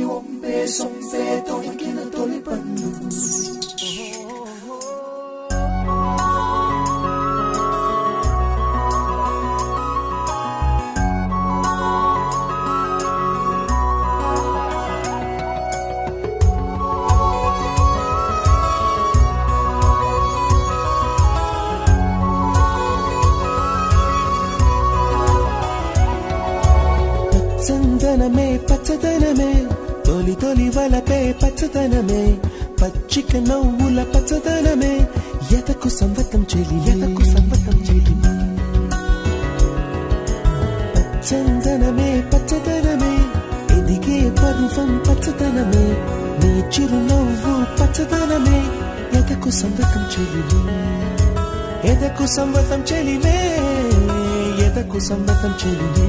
ఒంపే సొంపే తొణికిన తొలి పన్ను చందనమే పచ్చదనమే తొలి తొలి వలపే పచ్చదనమే పచ్చిక నవ్వుల పచ్చదనమే ఎదకు సంవతం చెలి చందనమే పచ్చదనమే ఎదిగే పర్వం పచ్చదనమే నీ చిరునవ్వు పచ్చదనమే ఎదకు సంవతం చెలి ఎదకు సంవతం చెలిమే ఎదకు సంవతం చెలిమే